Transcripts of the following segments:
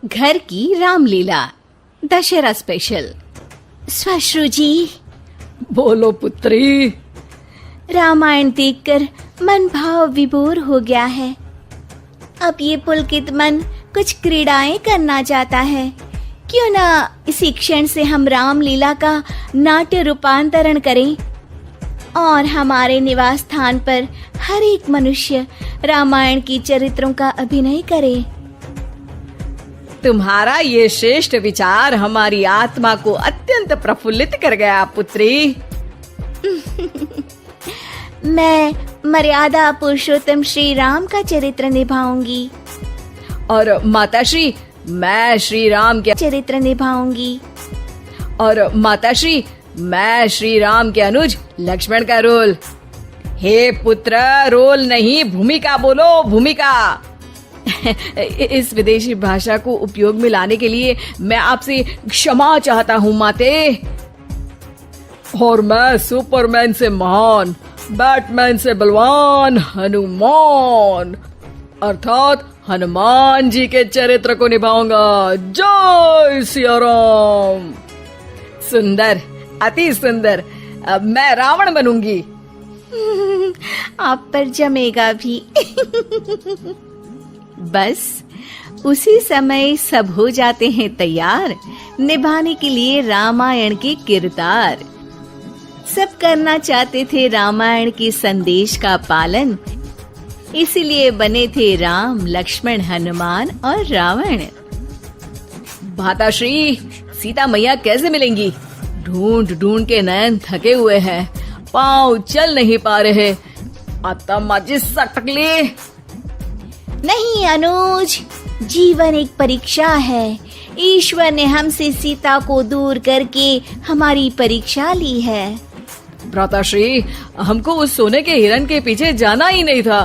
घर की रामलीला दशहरा स्पेशल। श्वश्रु जी, बोलो पुत्री। रामायण देखकर मन भाव विभोर हो गया है। अब ये पुलकित मन कुछ क्रीड़ाएं करना चाहता है। क्यों ना इसी क्षण से हम रामलीला का नाट्य रूपांतरण करें और हमारे निवास स्थान पर हर एक मनुष्य रामायण की चरित्रों का अभिनय करे। तुम्हारा ये श्रेष्ठ विचार हमारी आत्मा को अत्यंत प्रफुल्लित कर गया पुत्री। मैं मर्यादा पुरुषोत्तम श्री राम का चरित्र निभाऊंगी और माताश्री, मैं श्री राम के चरित्र निभाऊंगी। और माताश्री, मैं श्री राम के अनुज लक्ष्मण का रोल। हे पुत्र, रोल नहीं भूमिका बोलो, भूमिका। इस विदेशी भाषा को उपयोग में लाने के लिए मैं आपसे क्षमा चाहता हूँ माते। और मैं सुपरमैन से महान, बैटमैन से बलवान हनुमान अर्थात हनुमान जी के चरित्र को निभाऊंगा। जय सिया राम। सुंदर, अति सुंदर। अब मैं रावण बनूंगी। आप पर जमेगा भी। बस उसी समय सब हो जाते हैं तैयार निभाने के लिए रामायण के किरदार। सब करना चाहते थे रामायण के संदेश का पालन, इसीलिए बने थे राम, लक्ष्मण, हनुमान और रावण। माताश्री, सीता मैया कैसे मिलेंगी? ढूंढ ढूंढ के नयन थके हुए हैं, पाँव चल नहीं पा रहे। आता माजी सटकली। नहीं अनुज, जीवन एक परीक्षा है। ईश्वर ने हमसे सीता को दूर करके हमारी परीक्षा ली है। भ्राताश्री, हमको उस सोने के हिरण के पीछे जाना ही नहीं था।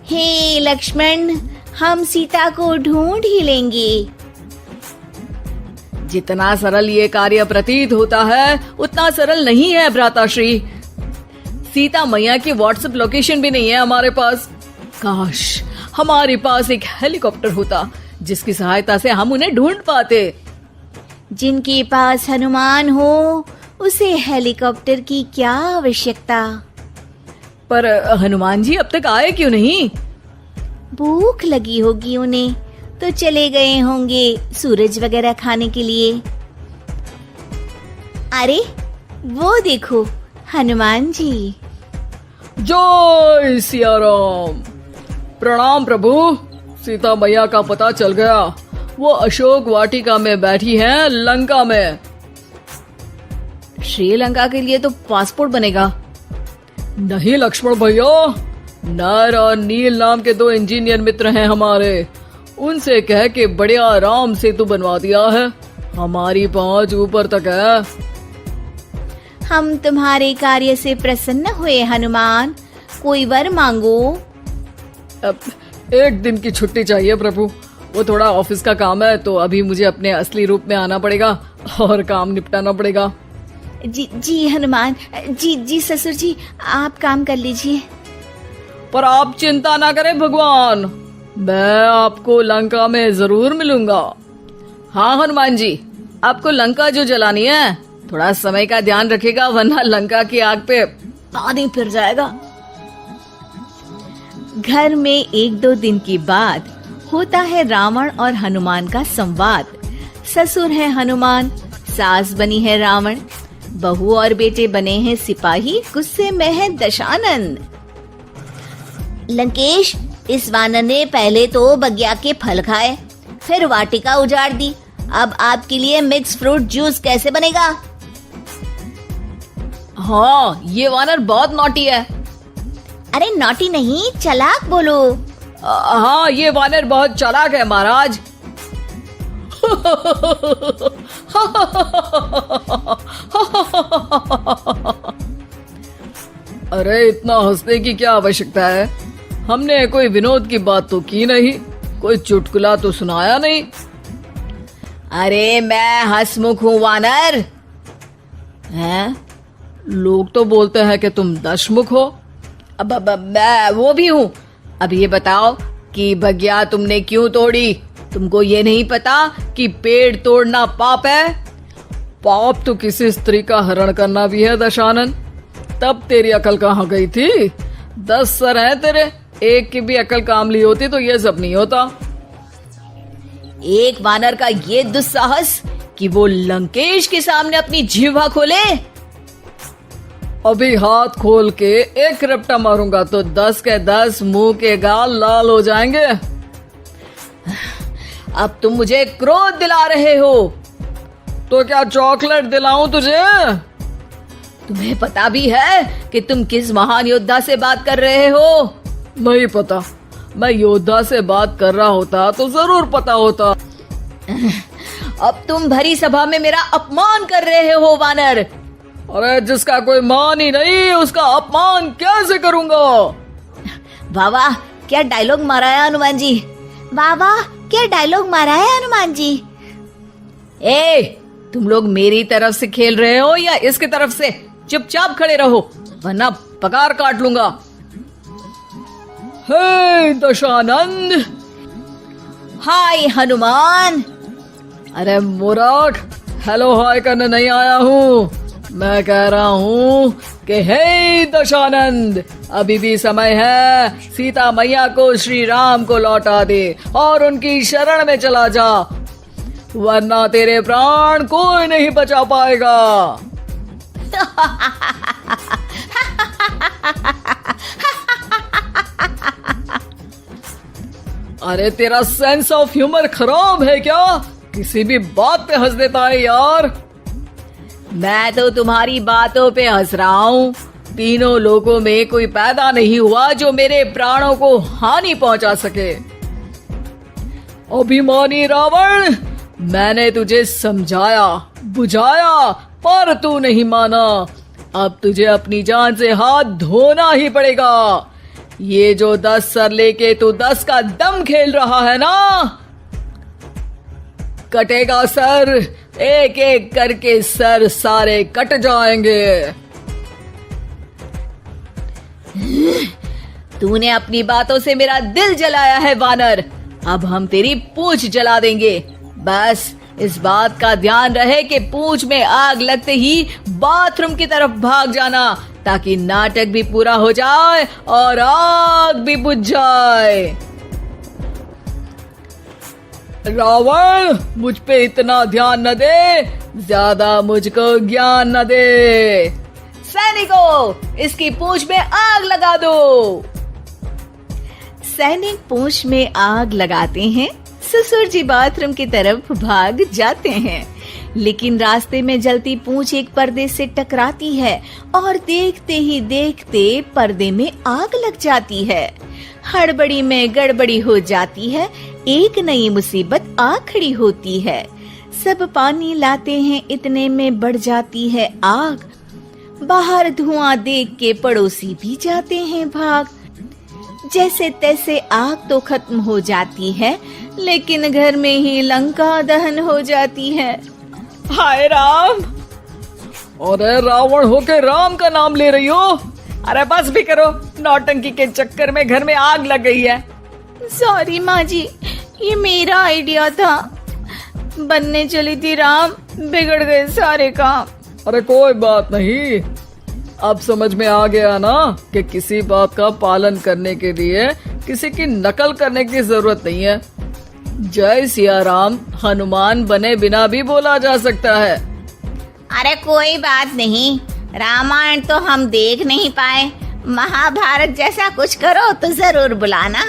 हे लक्ष्मण, हम सीता को ढूंढ ही लेंगे। जितना सरल ये कार्य प्रतीत होता है उतना सरल नहीं है भ्राताश्री। सीता मैया की व्हाट्सएप लोकेशन भी नहीं है हमारे पास। काश हमारे पास एक हेलीकॉप्टर होता जिसकी सहायता से हम उन्हें ढूंढ पाते। जिनके पास हनुमान हो उसे हेलीकॉप्टर की क्या आवश्यकता। पर हनुमान जी अब तक आए क्यों नहीं? भूख लगी होगी उन्हें, तो चले गए होंगे सूरज वगैरह खाने के लिए। अरे वो देखो हनुमान जी। जय सिया राम। प्रणाम प्रभु। सीता मैया का पता चल गया, वो अशोक वाटिका में बैठी हैं लंका में। श्रीलंका के लिए तो पासपोर्ट बनेगा। नहीं लक्ष्मण भैया, नर और नील नाम के 2 इंजीनियर मित्र हैं हमारे। उनसे कह के बढ़िया राम सेतु बनवा दिया है। हमारी पहुंच ऊपर तक है। हम तुम्हारे कार्य से प्रसन्न हुए हनुमान, कोई वर मांगो। अब 1 दिन की छुट्टी चाहिए प्रभु। वो थोड़ा ऑफिस का काम है, तो अभी मुझे अपने असली रूप में आना पड़ेगा और काम निपटाना पड़ेगा। जी हनुमान जी ससुर जी, आप काम कर लीजिए। पर आप चिंता ना करें भगवान, मैं आपको लंका में जरूर मिलूंगा। हाँ हनुमान जी, आपको लंका जो जलानी है थोड़ा समय का ध्यान रखेगा, वरना लंका की आग पे पानी फिर जाएगा। घर में 1-2 दिन के बाद होता है रावण और हनुमान का संवाद। ससुर है हनुमान, सास बनी है रावण, बहू और बेटे बने हैं सिपाही, गुस्से में है दशानन। लंकेश, इस वानर ने पहले तो बगिया के फल खाए, फिर वाटिका उजाड़ दी। अब आपके लिए मिक्स फ्रूट जूस कैसे बनेगा? हाँ, ये वानर बहुत नॉटी है। अरे नॉटी नहीं, चालाक बोलो। हाँ, ये वानर बहुत चालाक है महाराज। अरे इतना हंसने की क्या आवश्यकता है? हमने कोई विनोद की बात तो की नहीं, कोई चुटकुला तो सुनाया नहीं। अरे मैं हंसमुख हूँ वानर। हैं? लोग तो बोलते हैं कि तुम दशमुख हो। अब मैं वो भी हूँ। अब ये बताओ कि बगिया तुमने क्यों तोड़ी? तुमको ये नहीं पता कि पेड़ तोड़ना पाप है? पाप तो किसी स्त्री का हरण करना भी है दशानन। तब तेरी अकल कहाँ गई थी? 10 सर हैं तेरे, एक की भी अकल काम ली होती तो ये सब नहीं होता। एक वानर का ये दुस्साहस कि वो लंकेश के सामने अपनी जिह्वा खोले। अभी हाथ खोल के एक रपटा मारूंगा तो 10 के 10 मुंह के गाल लाल हो जाएंगे। अब तुम मुझे क्रोध दिला रहे हो। तो क्या चॉकलेट दिलाऊं तुझे? तुम्हें पता भी है कि तुम किस महान योद्धा से बात कर रहे हो? नहीं पता। मैं योद्धा से बात कर रहा होता तो जरूर पता होता। अब तुम भरी सभा में मेरा अपमान कर रहे हो वानर। अरे जिसका कोई मान ही नहीं उसका अपमान कैसे करूंगा? वाह वाह, क्या डायलॉग मारा है हनुमान जी। वाह वाह, क्या डायलॉग मारा है हनुमान जी। तुम लोग मेरी तरफ से खेल रहे हो या इसकी तरफ से? चुपचाप खड़े रहो वरना पगार काट लूंगा। हे दशानंद। हाय हनुमान। अरे मूर्ख, हेलो हाय करने नहीं आया हूँ। मैं कह रहा हूँ कि हे दशानंद, अभी भी समय है। सीता मैया को श्री राम को लौटा दे और उनकी शरण में चला जा, वरना तेरे प्राण कोई नहीं बचा पाएगा। अरे तेरा सेंस ऑफ ह्यूमर खराब है क्या? किसी भी बात पे हंस देता है यार। मैं तो तुम्हारी बातों पे हंस रहा हूँ। तीनों लोगों में कोई पैदा नहीं हुआ जो मेरे प्राणों को हानि पहुंचा सके। अभिमानी रावण, मैंने तुझे समझाया बुझाया पर तू नहीं माना। अब तुझे अपनी जान से हाथ धोना ही पड़ेगा। ये जो 10 सर लेके तू 10 का दम खेल रहा है ना, कटेगा सर। एक एक करके सर सारे कट जाएंगे। तूने अपनी बातों से मेरा दिल जलाया है वानर। अब हम तेरी पूंछ जला देंगे। बस इस बात का ध्यान रहे कि पूंछ में आग लगते ही बाथरूम की तरफ भाग जाना, ताकि नाटक भी पूरा हो जाए और आग भी बुझ जाए। रावण, मुझ पे इतना ध्यान न दे, ज्यादा मुझको ज्ञान न दे। सैनिकों, इसकी पूंछ में आग लगा दो। सैनिक पूंछ में आग लगाते हैं। ससुर जी बाथरूम की तरफ भाग जाते हैं, लेकिन रास्ते में जलती पूंछ एक पर्दे से टकराती है और देखते ही देखते पर्दे में आग लग जाती है। हड़बड़ी में गड़बड़ी हो जाती है। एक नई मुसीबत आ खड़ी होती है। सब पानी लाते हैं, इतने में बढ़ जाती है आग। बाहर धुआं देख के पड़ोसी भी जाते हैं भाग। जैसे तैसे आग तो खत्म हो जाती है, लेकिन घर में ही लंका दहन हो जाती है। हाय राम। अरे रावण होके राम का नाम ले रही हो? अरे बस भी करो, नौटंकी के चक्कर में घर में आग लग गई है। सॉरी माँ जी, ये मेरा आइडिया था। बनने चली थी राम, बिगड़ गए सारे काम। अरे कोई बात नहीं, अब समझ में आ गया ना कि किसी बात का पालन करने के लिए किसी की नकल करने की जरूरत नहीं है। जय सिया राम हनुमान बने बिना भी बोला जा सकता है। अरे कोई बात नहीं, रामायण तो हम देख नहीं पाए। महाभारत जैसा कुछ करो तो जरूर बुलाना।